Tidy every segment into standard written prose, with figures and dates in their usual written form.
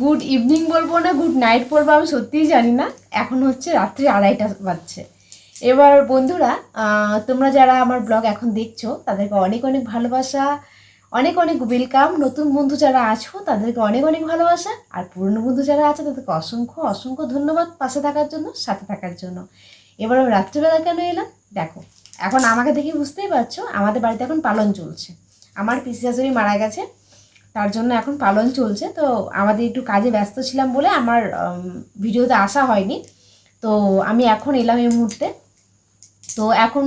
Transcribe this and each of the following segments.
Good evening বলবো না good night বলবো আমি সত্যিই জানি না। এখন হচ্ছে রাত্রি 2:30 বাজছে। এবার বন্ধুরা, তোমরা যারা আমার ব্লগ এখন দেখছো তাদেরকে অনেক অনেক ভালোবাসা, অনেক অনেক ওয়েলকাম। নতুন বন্ধু যারা আছো তাদেরকে অনেক অনেক ভালোবাসা, আর পুরনো বন্ধু যারা আছে তাদেরকে অসংখ্য অসংখ্য ধন্যবাদ পাশে থাকার জন্য, সাথে থাকার জন্য। এবার আমি রাত্রিবেলা কেন এলাম দেখো, এখন আমাকে দেখে বুঝতেই পারছো আমাদের বাড়িতে এখন পালন চলছে। আমার পিসি শাশুড়ি মারা গেছে, তার জন্য এখন পালন চলছে। তো আমাদের একটু কাজে ব্যস্ত ছিলাম বলে আমার ভিডিওতে আসা হয়নি। তো আমি এখন এলাম এই মুহূর্তে। তো এখন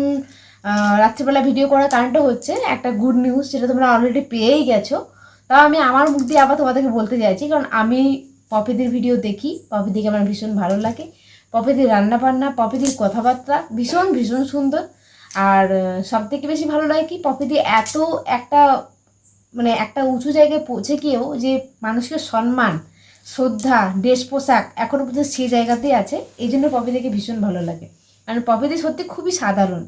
রাত্রিবেলা ভিডিও করার কারণটা হচ্ছে একটা গুড নিউজ, যেটা তোমরা অলরেডি পেয়েই গেছো। তাও আমি আমার মুখ দিয়ে আবার তোমাদেরকে বলতে চাইছি, কারণ আমি পপিদির ভিডিও দেখি, পপিদিকে আমার ভীষণ ভালো লাগে। পপিদির রান্নাবান্না, পপিদির কথাবার্তা ভীষণ ভীষণ সুন্দর। আর সবথেকে বেশি ভালো লাগে কি, পপিদি এত একটা মানে একটা উঁচু জায়গায় পৌঁছে গিয়েও যে মানুষকে সম্মান, শ্রদ্ধা, ড্রেস পোশাক এখনও পর্যন্ত সেই জায়গাতেই আছে। এই জন্য পপিদিকে ভীষণ ভালো লাগে। আর পপিদি সত্যি খুবই সাধারণ,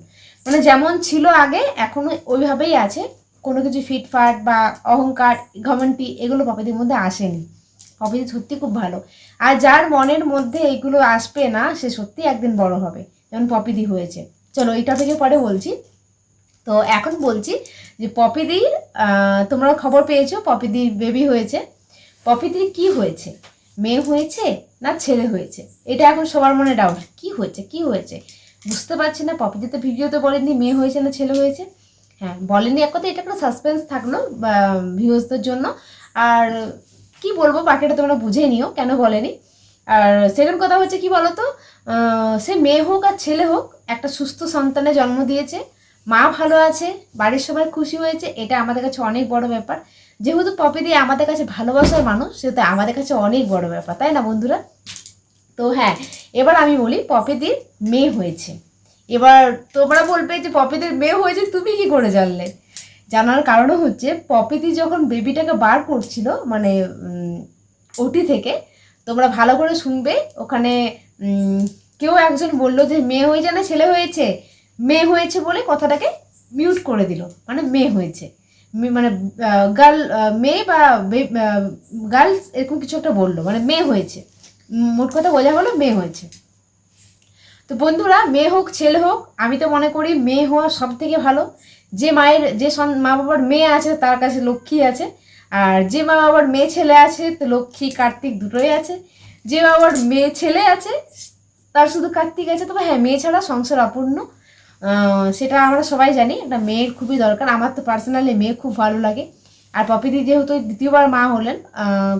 মানে যেমন ছিল আগে এখনও ওইভাবেই আছে। কোনো কিছু ফিটফাট বা অহংকার, ঘমন্ডি এগুলো পপিদির মধ্যে আসেনি। পপিদি সত্যি খুব ভালো। আর যার মনের মধ্যে এইগুলো আসবে না সে সত্যি একদিন বড় হবে, যেমন পপিদি হয়েছে। চলো এই টপিকে পরে বলছি। তো এখন বলছি যে পপিদির, তোমরা খবর পেয়েছো পপিদির বেবি হয়েছে। পপিদির কি হয়েছে, মেয়ে হয়েছে না ছেলে হয়েছে, এটা এখন সবার মনে ডাউট। কি হয়েছে কি হয়েছে বুঝতে পারছি না। পপিদি তো ভিডিওতে বলেনি মেয়ে হয়েছে না ছেলে হয়েছে। হ্যাঁ বলেনি এক কথা, এটা একটা সাসপেন্স থাকলো ভিউজদের জন্য। আর কি বলবো বাকিটা তোমরা বুঝে নিও কেন বলেনি। আর সেকেন্ড কথা হচ্ছে কি বলতো, সে মেয়ে হোক আর ছেলে হোক একটা সুস্থ সন্তানের জন্ম দিয়েছে, মা ভালো আছে, বাড়ির সবাই খুশি হয়েছে, এটা আমাদের কাছে অনেক বড় ব্যাপার। যেহেতু পপিদি আমাদের কাছে ভালোবাসার মানুষ, সেহেতু আমাদের কাছে অনেক বড় ব্যাপার, তাই না বন্ধুরা? তো হ্যাঁ, এবার আমি বলি পপিদির মেয়ে হয়েছে। এবার তোমরা বলবে যে পপিদির মেয়ে হয়েছে তুমি কি করে জানলে? জানার কারণও হচ্ছে পপিদি যখন বেবিটাকে বার করছিল মানে ওটি থেকে, তোমরা ভালো করে শুনবে। ওখানে কেউ একজন বলল যে মেয়ে হয়েছে না ছেলে হয়েছে, মেয়ে হয়েছে বলে কথাটাকে মিউট করে দিল, মানে মেয়ে হয়েছে, মানে গার্ল, মেয়ে বা গার্লস এরকম কিছু একটা বললো, মানে মেয়ে হয়েছে। মোট কথা বোঝা হলো মেয়ে হয়েছে। তো বন্ধুরা, মেয়ে হোক ছেলে হোক, আমি তো মনে করি মেয়ে হওয়া সব থেকে ভালো। যে মায়ের, যে মা বাবার মেয়ে আছে তার কাছে লক্ষ্মী আছে, আর যে মা বাবার মেয়ে ছেলে আছে তো লক্ষ্মী কার্তিক দুটোই আছে। যে বাবার মেয়ে ছেলে আছে তার শুধু কার্তিক আছে। তবে হ্যাঁ, মেয়ে ছাড়া সংসার অপূর্ণ, সেটা আমরা সবাই জানি। একটা মেয়ের খুবই দরকার। আমার তো পার্সোনালি মেয়ে খুব ভালো লাগে। আর পপিদি যেহেতু দ্বিতীয়বার মা হলেন,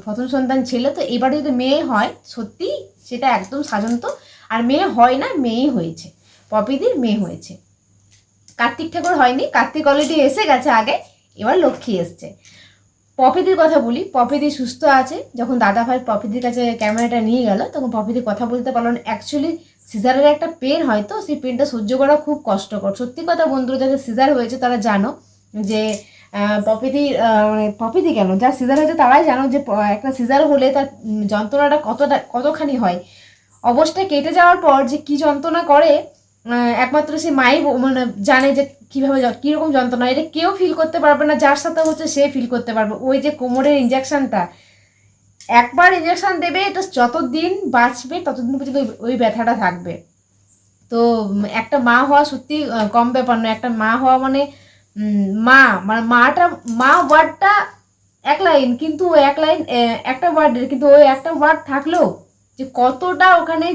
প্রথম সন্তান ছেলে, তো এবারে যদি মেয়ে হয় সত্যি সেটা একদম সাজন্ত। আর মেয়ে হয় না, মেয়েই হয়েছে, পপিদির মেয়ে হয়েছে। কার্তিক ঠাকুর হয়নি, কার্তিক অলরেডি এসে গেছে আগে, এবার লক্ষ্মী এসছে। পপিদির কথা বলি, পপিদি সুস্থ আছে। যখন দাদা ভাই পপিদির কাছে ক্যামেরাটা নিয়ে গেল তখন পপিদি কথা বলতে পারলো না। অ্যাকচুয়ালি সিজারের একটা পেন হয়, তো সেই পেনটা সহ্য করা খুব কষ্টকর। সত্যি কথা বন্ধুরা, যাদের সিজার হয়েছে তারা জানো যে পপিদি, মানে পপিদি কেন, যার সিজার হয়েছে তারাই জানো যে একটা সিজার হলে তার যন্ত্রণাটা কতখানি হয়। অবস্থা কেটে যাওয়ার পর যে কি যন্ত্রণা করে, একমাত্র সে মাই মানে জানে যে কীভাবে কীরকম যন্ত্রণা। এটা কেউ ফিল করতে পারবে না, যার সাথে হচ্ছে সে ফিল করতে পারবে। ওই যে কোমরের ইঞ্জেকশানটা, একবার ইঞ্জেকশান দেবে, এটা যতদিন বাঁচবে ততদিন পর্যন্ত ওই ব্যথাটা থাকবে। তো একটা মা হওয়া সত্যি কম ব্যাপার নয়। একটা মা হওয়া মানে মা, মানে মা ওয়ার্ডটা এক লাইন, কিন্তু এক লাইন একটা ওয়ার্ডের, কিন্তু ওই একটা ওয়ার্ড থাকলেও যে কতটা ওখানে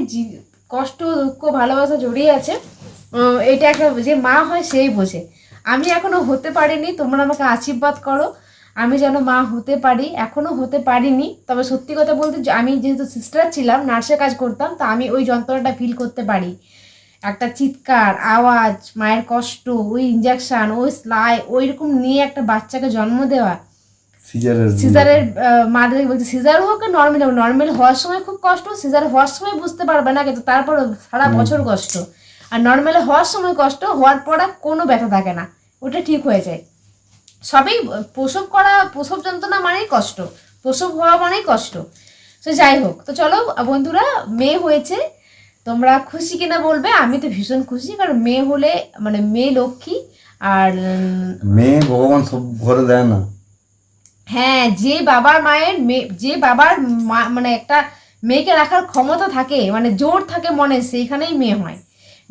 কষ্ট, দুঃখ, ভালোবাসা জড়িয়ে আছে, এটা একটা যে মা হয় সেই বোঝে। আমি এখনো হতে পারিনি, তোমরা আমাকে আশীর্বাদ করো আমি যেন মা হতে পারি। এখনো হতে পারিনি, তবে সত্যি কথা বলতে আমি যেহেতু সিস্টার ছিলাম, নার্সের কাজ করতাম, তা আমি ওই যন্ত্রণাটা ফিল করতে পারি। একটা চিৎকার, আওয়াজ, মায়ের কষ্ট, ওই ইঞ্জেকশন, ওই সেলাই, ওই রকম নিয়ে একটা বাচ্চাকে জন্ম দেওয়া। সিজারের মাদের বলতে সিজার হোক আর নর্মাল হোক, নর্মাল হওয়ার সময় খুব কষ্ট, সিজার হওয়ার সময় বুঝতে পারবে না, কিন্তু তারপর সারা বছর কষ্ট। আর নর্মালে হওয়ার সময় কষ্ট, হওয়ার পর কোনো ব্যথা থাকে না, ওটা ঠিক হয়ে যায়। সবই প্রসব যন্ত্রণা মানেই কষ্ট, প্রসব হওয়া মানেই কষ্ট। তো যাই হোক, তো চলো বন্ধুরা, মেয়ে হয়েছে। তোমরা খুশি কিনা বলবে, আমি তো ভীষণ খুশি, কারণ মেয়ে হলে মানে মেয়ে লক্ষ্মী। আর মেয়ে ভগবান সব ঘরে দেয় না। হ্যাঁ, যে বাবার মায়ের যে বাবার মানে একটা মেয়েকে রাখার ক্ষমতা থাকে, মানে জোর থাকে মনে, সেইখানেই মেয়ে হয়।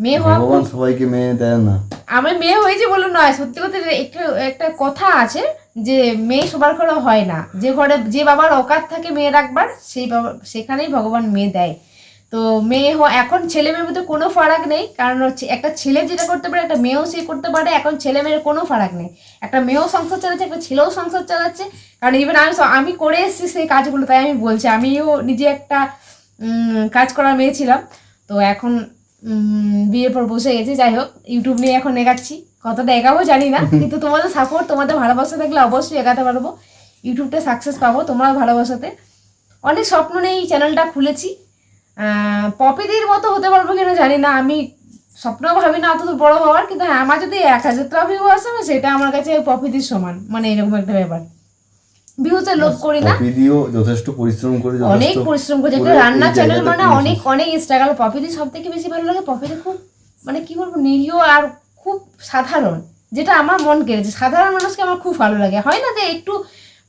মেয়ে হওয়া ভগবান সবাইকে মেয়ে দেয় না। আমি মেয়ে হয়েছে বলে নয়, সত্যি কথা একটু একটা কথা আছে যে মেয়ে সবার ঘরে হয় না, যে ঘরে যে বাবার অকাত থাকে মেয়ে রাখবার, সেই বাবা সেখানেই ভগবান মেয়ে দেয়। তো মেয়ে এখন ছেলে মেয়ের মধ্যে কোনো ফারাক নেই, কারণ হচ্ছে একটা ছেলে যেটা করতে পারে একটা মেয়েও সে করতে পারে। এখন ছেলে মেয়ের কোনো ফারাক নেই, একটা মেয়েও সংসার চালাচ্ছে, একটা ছেলেও সংসার চালাচ্ছে। কারণ ইভেন আমি করে এসেছি সেই কাজগুলো, তাই আমি বলছি। আমিও নিজে একটা কাজ করার মেয়ে ছিলাম, তো এখন বিয়ের পর বসে গেছি। যাই হোক, ইউটিউব নিয়ে এখন এগাচ্ছি, কতটা এগাবো জানি না, কিন্তু তোমাদের সাপোর্ট, তোমাদের ভালোবাসা থাকলে অবশ্যই এগাতে পারবো, ইউটিউবটা সাকসেস পাবো তোমার ভালোবাসাতে। অনেক স্বপ্ন নিয়ে এই চ্যানেলটা খুলেছি। পপিদির মতো হতে পারবো কিনা জানি না, আমি স্বপ্নও ভাবি না অত বড় হওয়ার, কিন্তু হ্যাঁ আমার যদি 1000টা ভিউ আসে সেটা আমার কাছে পপিদির সমান, মানে এরকম একটা ব্যাপার। ভিউতে লোভ করি না, পপিদিও যথেষ্ট পরিশ্রম করে, অনেক পরিশ্রম করে, একটা রান্না চ্যানেল মানে অনেক অনেক স্ট্রাগল। পপিদি সব থেকে বেশি ভালো লাগে, পপিদি খুব মানে কি বলবো, নিরীহ আর খুব সাধারণ, যেটা আমার মন কেড়েছে। সাধারণ মানুষকে আমার খুব ভালো লাগে। হয় না যে একটু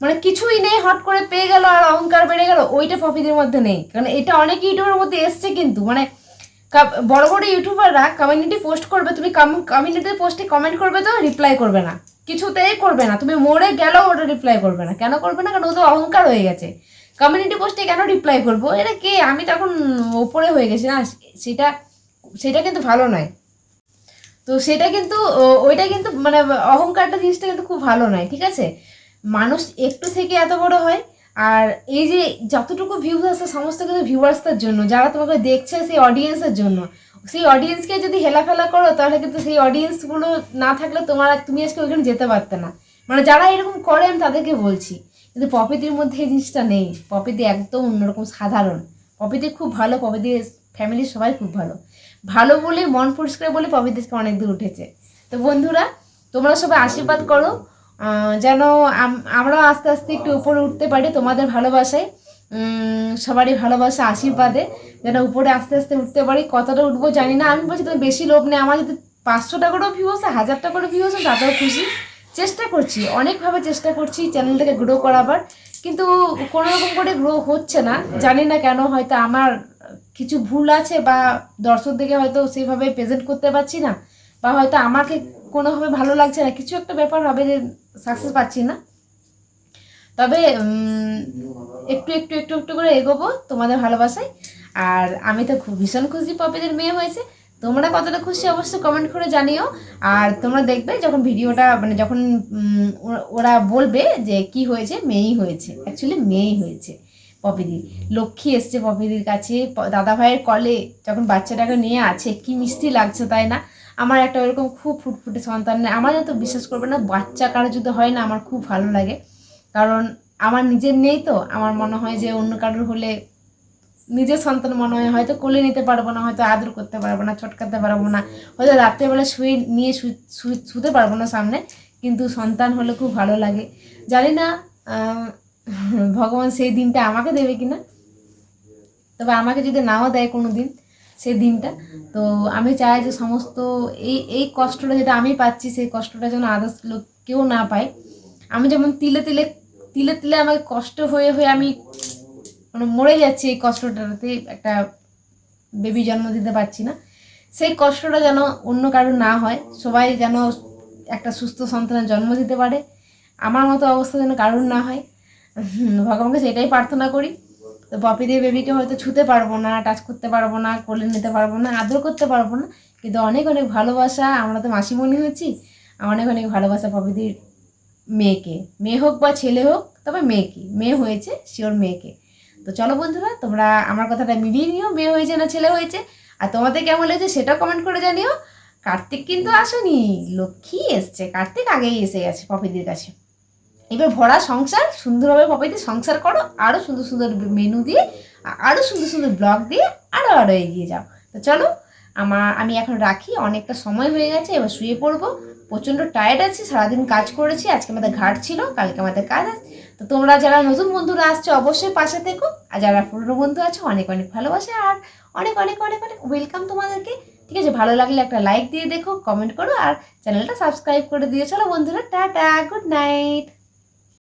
মানে কিছুই নেই, হট করে পেয়ে গেল আর অহংকার বেড়ে গেল, ওইটা পপিদির মধ্যে নেই। কারণ এটা অনেক ইউটিউবের মধ্যে এসছে, কিন্তু মানে বড় বড় ইউটিউবাররা কমিউনিটি পোস্ট করবে, তুমি কমিউনিটি পোস্টে কমেন্ট করবে তো রিপ্লাই করবে না, কিছুতেই করবে না। তুমি মরে গেলেও ওটা রিপ্লাই করবে না। কেন করবে না? কারণ ও তো অহংকার হয়ে গেছে। কমিউনিটি পোস্টে কেন রিপ্লাই করবো? এটা কে? আমি তখন ওপরে হয়ে গেছি না, সেটা সেটা কিন্তু ভালো নয়। তো সেটা কিন্তু ওইটা কিন্তু মানে অহংকারটা জিনিসটা কিন্তু খুব ভালো নয়, ঠিক আছে? মানুষ একটু থেকে এত বড় হয়। আর এই যে যতটুকু ভিউজ আসছে সমস্ত কিন্তু ভিউয়ার্সদের জন্য, যারা তোমাকে দেখছে সেই অডিয়েন্সের জন্য। সেই অডিয়েন্সকে যদি হেলাফেলা করো তাহলে কিন্তু সেই অডিয়েন্সগুলো না থাকলে তুমি আজকে ওইখানে যেতে পারতে না। মানে যারা এরকম করে আমি তাদেরকে বলছি, কিন্তু পপিদির মধ্যে এই জিনিসটা নেই। পপিদি একদম অন্যরকম, সাধারণ। পপিদি খুব ভালো, পপিদির ফ্যামিলির সবাই খুব ভালো। ভালো বলে, মন পরিষ্কার বলে পপিদিকে অনেক দূর উঠেছে। তো বন্ধুরা, তোমরা সবাই আশীর্বাদ করো যেন আমরাও আস্তে আস্তে একটু উপরে উঠতে পারি তোমাদের ভালোবাসায়। সবারই ভালোবাসা আশীর্বাদে যেন উপরে আস্তে আস্তে উঠতে পারি। কতটা উঠবো জানি না, আমি বলছি তুমি বেশি লোভ নেই। আমার যদি 500 টাকারও ভিউ আসে, 1000 টাকারও ভিউ আসে, তাতেও খুশি। চেষ্টা করছি, অনেকভাবে চেষ্টা করছি চ্যানেলটাকে গ্রো করাবার, কিন্তু কোনো রকম করে গ্রো হচ্ছে না, জানি না কেন। হয়তো আমার কিছু ভুল আছে, বা দর্শক দেখে হয়তো সেইভাবে প্রেজেন্ট করতে পারছি না, বা হয়তো আমাকে কোনোভাবে ভালো লাগছে না, কিছু একটা ব্যাপার হবে যে সাকসেস পাচ্ছি না। তবে একটু একটু একটু একটু করে এগোবো তোমাদের ভালোবাসায়। আর আমি তো ভীষণ খুশি পপিদের মেয়ে হয়েছে। তোমরা কতটা খুশি অবশ্যই কমেন্ট করে জানিও। আর তোমরা দেখবে যখন ভিডিওটা মানে যখন ওরা বলবে যে কি হয়েছে, মেয়েই হয়েছে, অ্যাকচুয়ালি মেয়েই হয়েছে। পপিদির লক্ষ্মী এসছে পপিদির কাছে, দাদা ভাইয়ের কলে যখন বাচ্চাটাকে নিয়ে আছে, কি মিষ্টি লাগছে, তাই না? আমার একটা ওইরকম খুব ফুটফুটে সন্তান নেই। আমার তো বিশ্বাস করবে না, বাচ্চা কারো যদি হয় না আমার খুব ভালো লাগে। কারণ আমার নিজের নেই, তো আমার মনে হয় যে অন্য কারোর হলে নিজের সন্তান মনে হয় হয়তো কোলে নিতে পারবো না, হয়তো আদর করতে পারবো না, ছটকাতে পারবো না, হয়তো রাত্রেবেলা শুতে পারবো না সামনে, কিন্তু সন্তান হলে খুব ভালো লাগে। জানি না ভগবান সেই দিনটা আমাকে দেবে কিনা, তবে আমাকে যদি নাও দেয় কোনো দিন সেই দিনটা, তো আমি চাই যে সমস্ত এই কষ্টটা যেটা আমি পাচ্ছি, সেই কষ্টটা যেন আদার্স লোক কেউ না পায়। আমি যেমন তিলে তিলে তিলে তিলে আমাকে কষ্ট হয়ে হয়ে আমি মানে মরে যাচ্ছি, এই কষ্টটাতে একটা বেবি জন্ম দিতে পারছি না, সেই কষ্টটা যেন অন্য কারো না হয়, সবাই যেন একটা সুস্থ সন্তানের জন্ম দিতে পারে, আমার মতো অবস্থা যেন কারোর না হয়। ভগবানকে সেটাই প্রার্থনা করি। তো পপি দিয়ে বেবিকে হয়তো ছুতে পারবো না, টাচ করতে পারবো না, কোলে নিতে পারবো না, আদর করতে পারবো না, কিন্তু অনেক অনেক ভালোবাসা। আমরা তো মাসিমণি হয়েছি, অনেক অনেক ভালোবাসা পপিদির মেয়েকে, মেয়ে হোক বা ছেলে হোক, তবে মেয়েকে, মেয়ে হয়েছে শিওর মেয়েকে। তো চলো বন্ধুরা, তোমরা আমার কথাটা মিলিয়ে নিও, মেয়ে হয়েছে না ছেলে হয়েছে। আর তোমাদের কেমন লেগেছে সেটাও কমেন্ট করে জানিও। কার্তিক কিন্তু আসেনি, লক্ষ্মী এসছে। কার্তিক আগেই এসে গেছে পপিদির কাছে। এবার ভরা সংসার, সুন্দরভাবে পপিদি সংসার করো, আরও সুন্দর সুন্দর মেনু দিয়ে, আরও সুন্দর সুন্দর ব্লগ দিয়ে আরও আরও এগিয়ে যাও। তো চলো, আমি এখন রাখি, অনেকটা সময় হয়ে গেছে, এবার শুয়ে পড়বো। প্রচণ্ড টায়ার্ড আছি, সারাদিন কাজ করেছি, আজকে আমাদের ঘাট ছিল, কালকে আমাদের কাজ আছে। তো তোমরা যারা নতুন বন্ধুরা আসছো অবশ্যই পাশে থেকো, আর যারা পুরনো বন্ধু আছো অনেক অনেক ভালোবাসে, আর অনেক অনেক অনেক অনেক ওয়েলকাম তোমাদেরকে। ঠিক আছে, ভালো লাগলে একটা লাইক দিয়ে দেখো, কমেন্ট করো, আর চ্যানেলটা সাবস্ক্রাইব করে দিয়ে। চলো বন্ধুরা, টাটা, গুড নাইট।